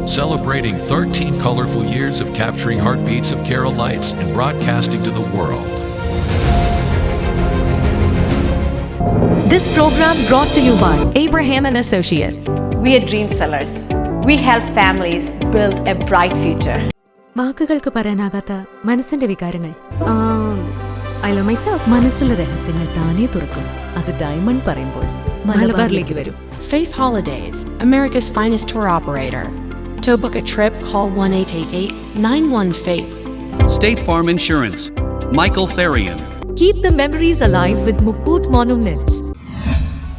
celebrating 13 colorful years of capturing heartbeats of Kerala lights and broadcasting to the world. This program brought to you by Abraham and Associates. We are dream sellers. We help families build a bright future. വാക്കുകൾക്ക് പറയാനാകാത്ത മനസ്സിന്റെ വികാരങ്ങൾ. I love myself. മനസ്സിലെ രഹസ്യങ്ങൾ താനേ തുറക്കും. അത് diamond പറയുമ്പോൾ മലബാറിലേക്ക് വരും. Faith Holidays, America's finest tour operator. To book a trip, call 1-888-91-FAITH. State Farm Insurance, Michael Therian. Keep the memories alive with Mukut Monuments.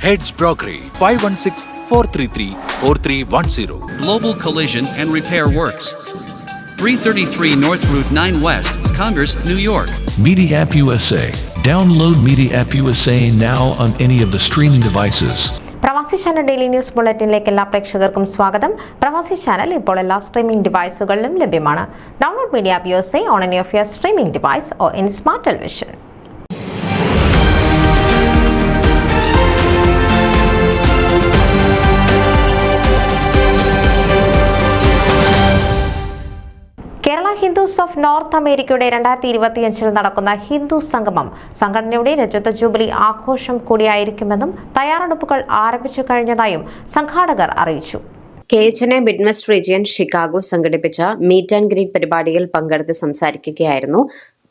Heads Brokery 516-433-4310. Global Collision and Repair Works, 333 North Route 9 West, Congress, New York. Media App USA. Download Media App USA now on any of the streaming devices. പ്രവാസി channel daily news ബുള്ളറ്റിനിലേക്ക് എല്ലാ പ്രേക്ഷകർക്കും സ്വാഗതം. പ്രവാസി channel ഇപ്പോൾ എല്ലാ streaming ഡിവൈസുകളിലും ലഭ്യമാണ്. Download media app USA on any of your streaming device or in smart television. Kerala Hindus of north അമേരിക്കയുടെ 2025 നടക്കുന്ന ഹിന്ദു സംഗമം സംഘടനയുടെ രജത ജൂബിലി ആഘോഷം കൂടിയായിരിക്കുമെന്നും തയ്യാറെടുപ്പുകൾ ആരംഭിച്ചു കഴിഞ്ഞതായും സംഘാടകർ അറിയിച്ചു. KHNA മിഡ്വെസ്റ്റ് റീജിയൻ ഷിക്കാഗോ സംഘടിപ്പിച്ച മീറ്റ് ആൻഡ് ഗ്രീറ്റ് പരിപാടിയിൽ പങ്കെടുത്ത് സംസാരിക്കുകയായിരുന്നു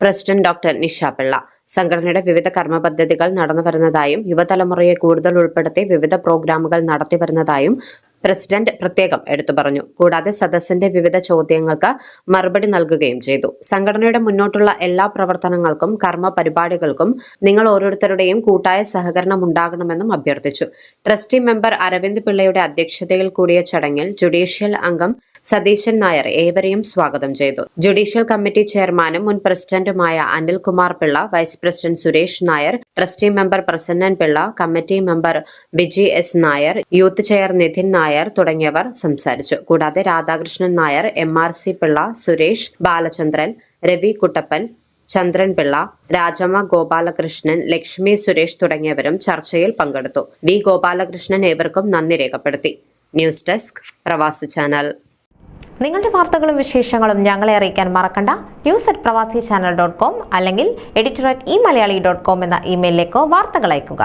പ്രസിഡന്റ് ഡോക്ടർ നിഷ പിള്ള. സംഘടനയുടെ വിവിധ കർമ്മ പദ്ധതികൾ നടന്നു വരുന്നതായും യുവതലമുറയെ കൂടുതൽ ഉൾപ്പെടുത്തി വിവിധ പ്രോഗ്രാമുകൾ നടത്തി വരുന്നതായും പ്രസിഡന്റ് പ്രത്യേകം എടുത്തു പറഞ്ഞു. കൂടാതെ സദസ്സിന്റെ വിവിധ ചോദ്യങ്ങൾക്ക് മറുപടി നൽകുകയും ചെയ്തു. സംഘടനയുടെ മുന്നോട്ടുള്ള എല്ലാ പ്രവർത്തനങ്ങൾക്കും കർമ്മ പരിപാടികൾക്കും നിങ്ങൾ ഓരോരുത്തരുടെയും കൂട്ടായ സഹകരണം ഉണ്ടാകണമെന്നും അഭ്യർത്ഥിച്ചു. ട്രസ്റ്റി മെമ്പർ അരവിന്ദ് പിള്ളയുടെ അധ്യക്ഷതയിൽ കൂടിയ ചടങ്ങിൽ ജുഡീഷ്യൽ അംഗം സതീശൻ നായർ ഏവരെയും സ്വാഗതം ചെയ്തു. ജുഡീഷ്യൽ കമ്മിറ്റി ചെയർമാനും മുൻ പ്രസിഡന്റുമായ Anilkumar Pillai, vice president Suresh Nair, trustee member Prasannan Pillai, committee member Biji S Nair, youth chair Nithin Nair തുടങ്ങിയവർ സംസാരിച്ചു. കൂടാതെ രാധാകൃഷ്ണൻ നായർ, MRC പിള്ള, സുരേഷ്, ബാലചന്ദ്രൻ, രവി കുട്ടപ്പൻ, ചന്ദ്രൻ പിള്ള, രാജമ്മ ഗോപാലകൃഷ്ണൻ, ലക്ഷ്മി സുരേഷ് തുടങ്ങിയവരും ചർച്ചയിൽ പങ്കെടുത്തു. വി ഗോപാലകൃഷ്ണൻ ഏവർക്കും നന്ദി രേഖപ്പെടുത്തി. ന്യൂസ് ഡെസ്ക് പ്രവാസി ചാനൽ. നിങ്ങളുടെ വാർത്തകളും വിശേഷങ്ങളും ഞങ്ങളെ അറിയിക്കാൻ മറക്കണ്ട. news@pravasichannel.com അല്ലെങ്കിൽ editor@eMalayali.com എന്ന ഇമെയിലിലേക്ക് വാർത്തകൾ അയക്കുക.